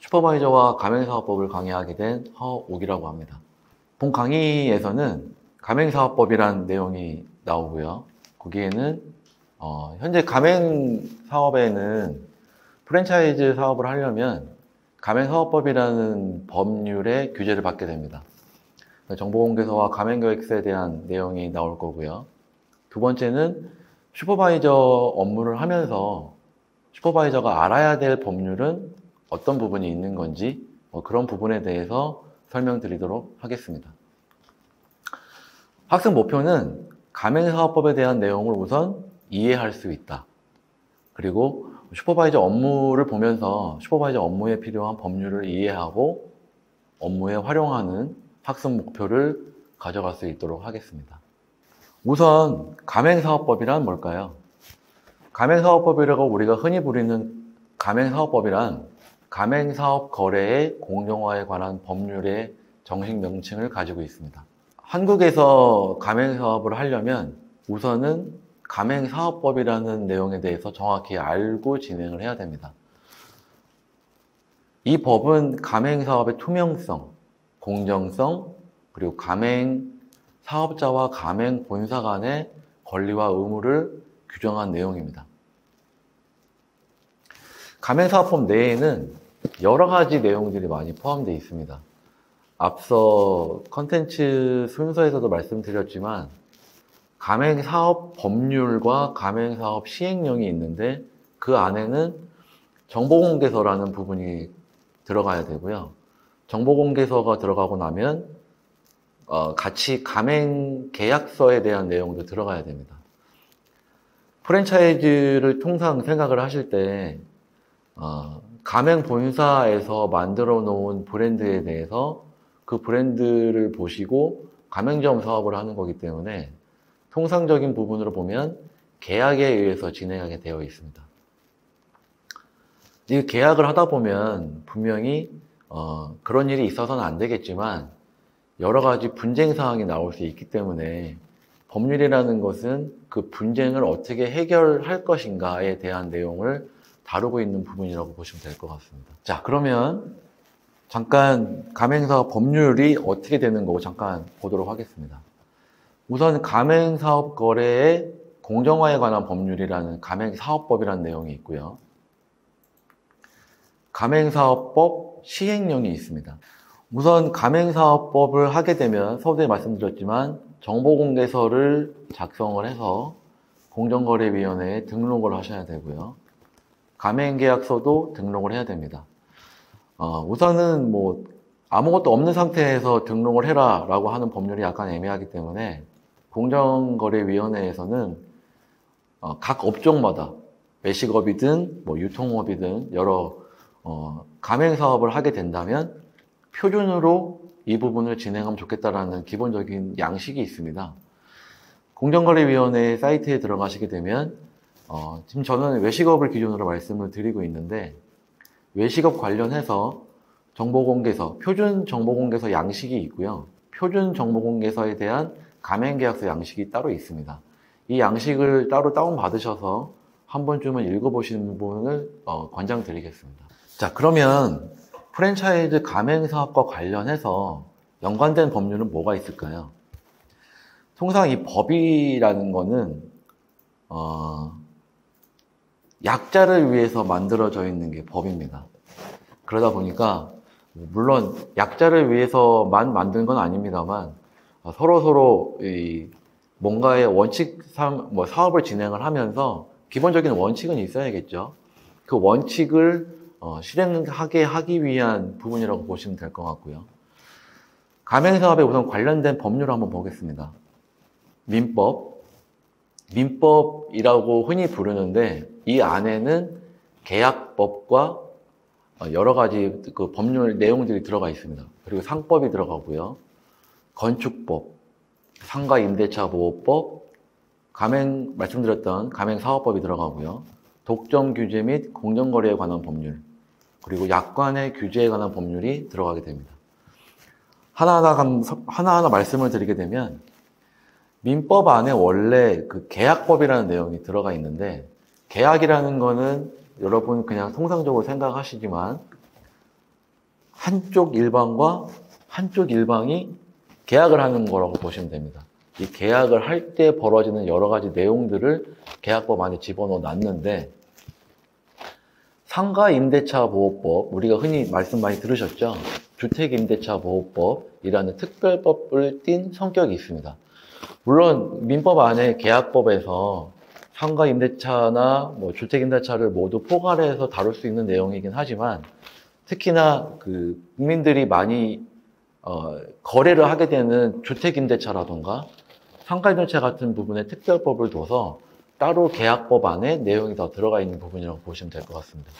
슈퍼바이저와 가맹사업법을 강의하게 된 허욱이라고 합니다. 본 강의에서는 가맹사업법이라는 내용이 나오고요. 거기에는 현재 가맹사업에는 프랜차이즈 사업을 하려면 가맹사업법이라는 법률의 규제를 받게 됩니다. 정보공개서와 가맹계획서에 대한 내용이 나올 거고요. 두 번째는 슈퍼바이저 업무를 하면서 슈퍼바이저가 알아야 될 법률은 어떤 부분이 있는 건지 그런 부분에 대해서 설명드리도록 하겠습니다. 학습 목표는 가맹사업법에 대한 내용을 우선 이해할 수 있다. 그리고 슈퍼바이저 업무를 보면서 슈퍼바이저 업무에 필요한 법률을 이해하고 업무에 활용하는 학습 목표를 가져갈 수 있도록 하겠습니다. 우선 가맹사업법이란 뭘까요? 가맹사업법이라고 우리가 흔히 부르는 가맹사업법이란 가맹사업 거래의 공정화에 관한 법률의 정식 명칭을 가지고 있습니다. 한국에서 가맹사업을 하려면 우선은 가맹사업법이라는 내용에 대해서 정확히 알고 진행을 해야 됩니다. 이 법은 가맹사업의 투명성, 공정성, 그리고 가맹사업자와 가맹본사 간의 권리와 의무를 규정한 내용입니다. 가맹사업법 내에는 여러 가지 내용들이 많이 포함되어 있습니다. 앞서 컨텐츠 순서에서도 말씀드렸지만 가맹사업 법률과 가맹사업 시행령이 있는데 그 안에는 정보공개서라는 부분이 들어가야 되고요. 정보공개서가 들어가고 나면 같이 가맹계약서에 대한 내용도 들어가야 됩니다. 프랜차이즈를 통상 생각을 하실 때 가맹본사에서 만들어 놓은 브랜드에 대해서 그 브랜드를 보시고 가맹점 사업을 하는 거기 때문에 통상적인 부분으로 보면 계약에 의해서 진행하게 되어 있습니다. 이 계약을 하다 보면 분명히 그런 일이 있어서는 안 되겠지만 여러 가지 분쟁 사항이 나올 수 있기 때문에 법률이라는 것은 그 분쟁을 어떻게 해결할 것인가에 대한 내용을 다루고 있는 부분이라고 보시면 될 것 같습니다. 자, 그러면 잠깐 가맹사업 법률이 어떻게 되는 거고 잠깐 보도록 하겠습니다. 우선 가맹사업 거래의 공정화에 관한 법률이라는 가맹사업법이라는 내용이 있고요. 가맹사업법 시행령이 있습니다. 우선 가맹사업법을 하게 되면 서두에 말씀드렸지만 정보공개서를 작성을 해서 공정거래위원회에 등록을 하셔야 되고요. 가맹계약서도 등록을 해야 됩니다. 우선은 아무것도 없는 상태에서 등록을 해라 라고 하는 법률이 약간 애매하기 때문에 공정거래위원회에서는 각 업종마다 외식업이든 유통업이든 여러 가맹사업을 하게 된다면 표준으로 이 부분을 진행하면 좋겠다라는 기본적인 양식이 있습니다. 공정거래위원회 사이트에 들어가시게 되면 지금 저는 외식업을 기준으로 말씀을 드리고 있는데 외식업 관련해서 정보공개서, 표준 정보공개서 양식이 있고요. 표준 정보공개서에 대한 가맹계약서 양식이 따로 있습니다. 이 양식을 따로 다운받으셔서 한 번쯤은 읽어보시는 부분을 권장드리겠습니다. 자, 그러면 프랜차이즈 가맹사업과 관련해서 연관된 법률은 뭐가 있을까요? 통상 이 법이라는 거는 약자를 위해서 만들어져 있는 게 법입니다. 그러다 보니까 물론 약자를 위해서만 만든 건 아닙니다만 서로 뭔가의 원칙 사업을 진행을 하면서 기본적인 원칙은 있어야겠죠. 그 원칙을 실행하게 하기 위한 부분이라고 보시면 될 것 같고요. 가맹사업에 우선 관련된 법률을 한번 보겠습니다. 민법이라고 흔히 부르는데 이 안에는 계약법과 여러 가지 그 법률 내용들이 들어가 있습니다. 그리고 상법이 들어가고요. 건축법, 상가임대차보호법, 말씀드렸던 가맹사업법이 들어가고요. 독점 규제 및 공정거래에 관한 법률, 그리고 약관의 규제에 관한 법률이 들어가게 됩니다. 하나하나 말씀을 드리게 되면 민법 안에 원래 그 계약법이라는 내용이 들어가 있는데 계약이라는 거는 여러분 그냥 통상적으로 생각하시지만 한쪽 일방과 한쪽 일방이 계약을 하는 거라고 보시면 됩니다. 이 계약을 할 때 벌어지는 여러 가지 내용들을 계약법 안에 집어넣어 놨는데, 상가임대차보호법, 우리가 흔히 말씀 많이 들으셨죠? 주택임대차보호법이라는 특별법을 띈 성격이 있습니다. 물론 민법 안에 계약법에서 상가임대차나 주택임대차를 모두 포괄해서 다룰 수 있는 내용이긴 하지만, 특히나 국민들이 많이 거래를 하게 되는 주택임대차라던가 상가임대차 같은 부분에 특별법을 둬서 따로 계약법 안에 내용이 더 들어가 있는 부분이라고 보시면 될 것 같습니다.